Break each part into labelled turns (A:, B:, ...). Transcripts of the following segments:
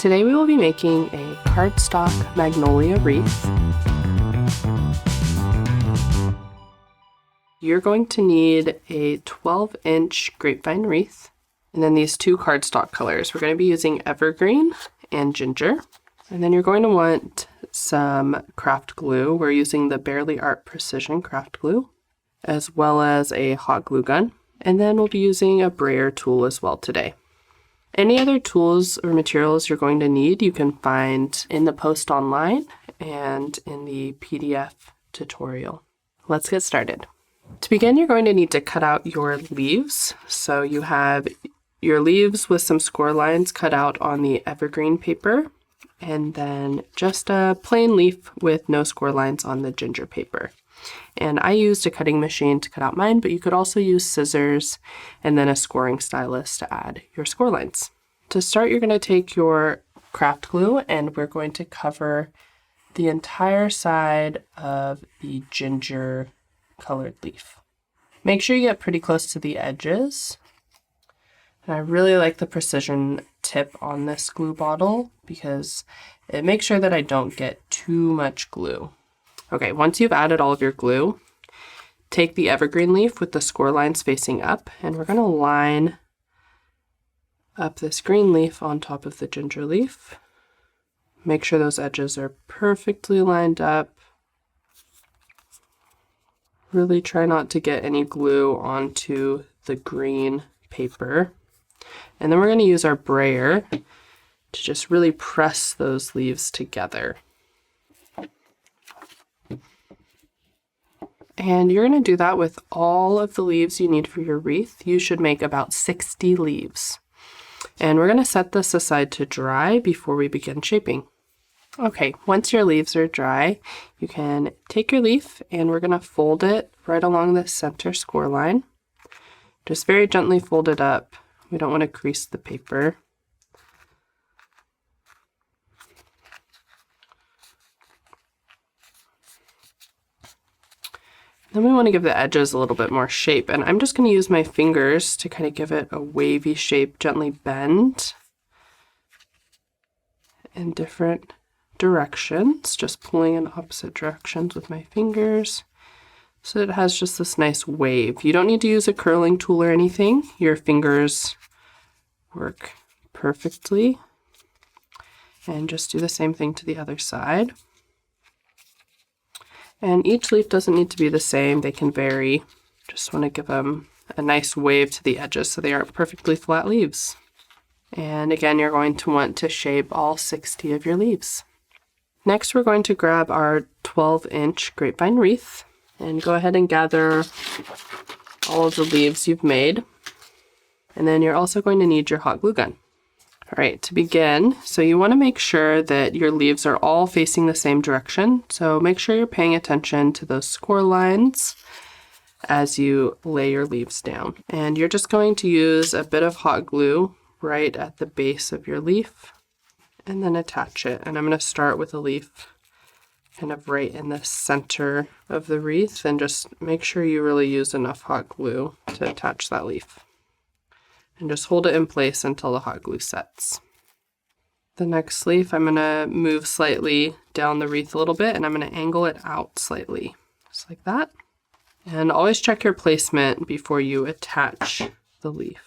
A: Today we will be making a cardstock magnolia wreath. You're going to need a 12-inch grapevine wreath, and then these two cardstock colors. We're going to be using evergreen and ginger. And then you're going to want some craft glue. We're using the Barely Art Precision craft glue, as well as a hot glue gun. And then we'll be using a brayer tool as well today. Any other tools or materials you're going to need, you can find in the post online and in the PDF tutorial. Let's get started. To begin, you're going to need to cut out your leaves. So you have your leaves with some score lines cut out on the evergreen paper, and then just a plain leaf with no score lines on the ginger paper. And I used a cutting machine to cut out mine, but you could also use scissors and then a scoring stylus to add your score lines. To start, you're going to take your craft glue and we're going to cover the entire side of the ginger colored leaf. Make sure you get pretty close to the edges. And I really like the precision tip on this glue bottle because it makes sure that I don't get too much glue. Okay, once you've added all of your glue, take the evergreen leaf with the score lines facing up, and we're going to line up this green leaf on top of the ginger leaf. Make sure those edges are perfectly lined up. Really try not to get any glue onto the green paper. And then we're going to use our brayer to just really press those leaves together. And you're going to do that with all of the leaves you need for your wreath. You should make about 60 leaves. And we're going to set this aside to dry before we begin shaping. Okay, once your leaves are dry, you can take your leaf and we're going to fold it right along the center score line. Just very gently fold it up. We don't want to crease the paper. Then we want to give the edges a little bit more shape, and I'm just going to use my fingers to kind of give it a wavy shape, gently bend in different directions, just pulling in opposite directions with my fingers so it has just this nice wave. You don't need to use a curling tool or anything. Your fingers work perfectly. And just do the same thing to the other side. And each leaf doesn't need to be the same. They can vary. Just want to give them a nice wave to the edges so they aren't perfectly flat leaves. And again, you're going to want to shape all 60 of your leaves. Next, we're going to grab our 12-inch grapevine wreath and go ahead and gather all of the leaves you've made. And then you're also going to need your hot glue gun. All right, to begin, so you want to make sure that your leaves are all facing the same direction. So make sure you're paying attention to those score lines as you lay your leaves down. And you're just going to use a bit of hot glue right at the base of your leaf and then attach it. And I'm going to start with a leaf kind of right in the center of the wreath, and just make sure you really use enough hot glue to attach that leaf. And just hold it in place until the hot glue sets. The next leaf, I'm going to move slightly down the wreath a little bit, and I'm going to angle it out slightly, just like that. And always check your placement before you attach the leaf.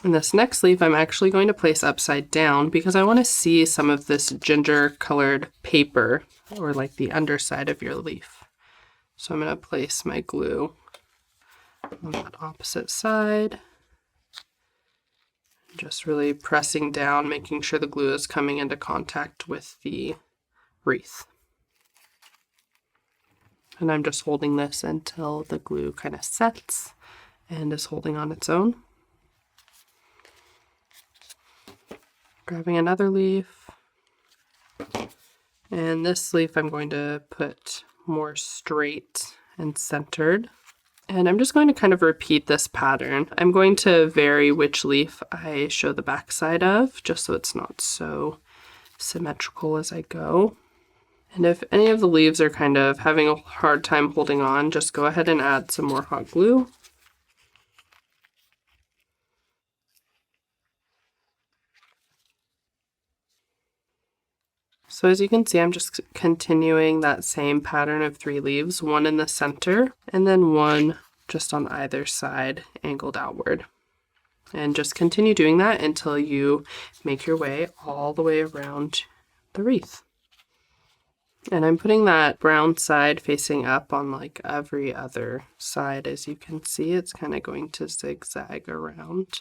A: And this next leaf I'm actually going to place upside down because I want to see some of this ginger colored paper, or like the underside of your leaf. So I'm going to place my glue on that opposite side. Just really pressing down, making sure the glue is coming into contact with the wreath. And I'm just holding this until the glue kind of sets and is holding on its own. Grabbing another leaf. And this leaf I'm going to put more straight and centered. And I'm just going to kind of repeat this pattern. I'm going to vary which leaf I show the back side of, just so it's not so symmetrical as I go. And if any of the leaves are kind of having a hard time holding on, just go ahead and add some more hot glue. So as you can see, I'm just continuing that same pattern of 3 leaves, one in the center and then one just on either side angled outward. And just continue doing that until you make your way all the way around the wreath. And I'm putting that brown side facing up on like every other side. As you can see, it's kind of going to zigzag around.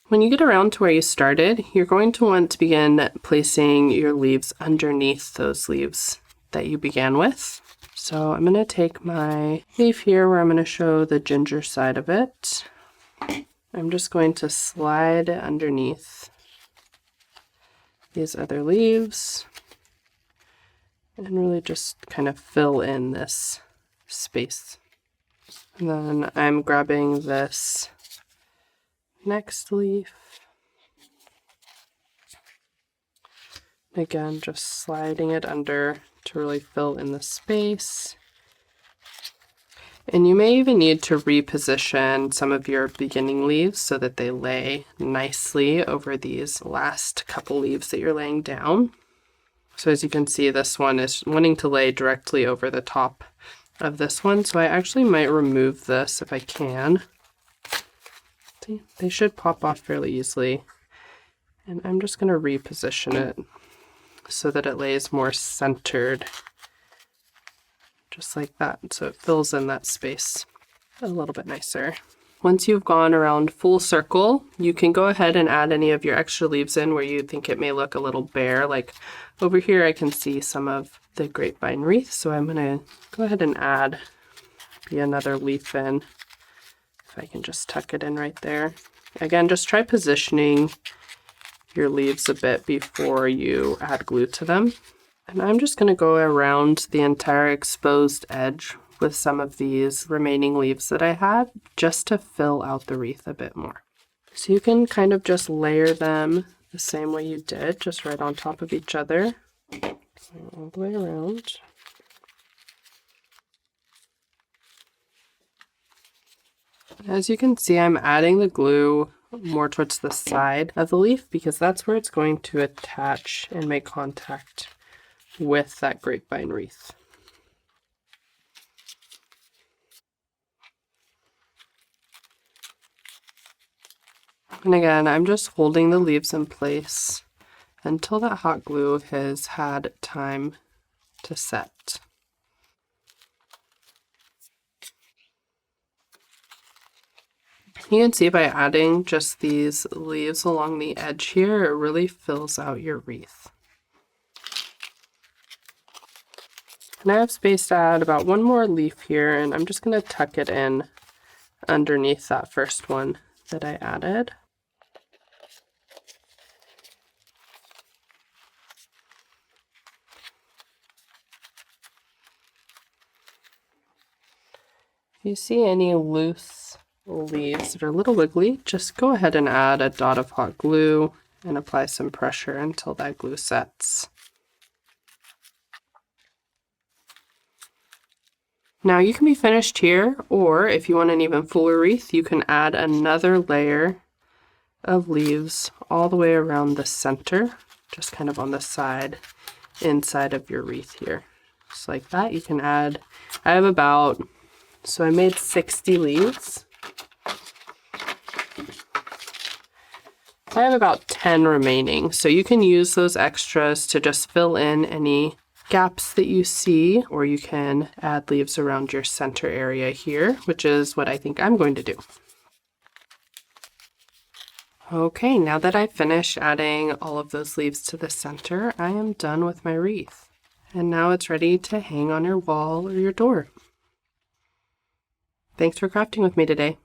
A: When you get around to where you started, you're going to want to begin placing your leaves underneath those leaves that you began with. So I'm going to take my leaf here where I'm going to show the ginger side of it. I'm just going to slide it underneath these other leaves and really just kind of fill in this space. And then I'm grabbing this next leaf. Again, just sliding it under to really fill in the space. And you may even need to reposition some of your beginning leaves so that they lay nicely over these last couple leaves that you're laying down. So as you can see, this one is wanting to lay directly over the top of this one. So I actually might remove this if I can. See, they should pop off fairly easily. And I'm just going to reposition it so that it lays more centered, just like that. So it fills in that space a little bit nicer. Once you've gone around full circle, you can go ahead and add any of your extra leaves in where you think it may look a little bare. Like over here, I can see some of the grapevine wreath. So I'm going to go ahead and add another leaf in. If I can just tuck it in right there. Again, just try positioning your leaves a bit before you add glue to them. And I'm just going to go around the entire exposed edge with some of these remaining leaves that I had, just to fill out the wreath a bit more. So you can kind of just layer them the same way you did, just right on top of each other, all the way around. As you can see, I'm adding the glue more towards the side of the leaf because that's where it's going to attach and make contact with that grapevine wreath. And again, I'm just holding the leaves in place until that hot glue has had time to set. You can see by adding just these leaves along the edge here, it really fills out your wreath. And I have space to add about one more leaf here, and I'm just going to tuck it in underneath that first one that I added. If you see any loose leaves that are a little wiggly, just go ahead and add a dot of hot glue and apply some pressure until that glue sets. Now you can be finished here, or if you want an even fuller wreath, you can add another layer of leaves all the way around the center, just kind of on the side inside of your wreath here. Just like that. You can add, I have about, so I made 60 leaves. I have about 10 remaining, so you can use those extras to just fill in any gaps that you see, or you can add leaves around your center area here, which is what I think I'm going to do. Okay, now that I've finished adding all of those leaves to the center, I am done with my wreath. And now it's ready to hang on your wall or your door. Thanks for crafting with me today.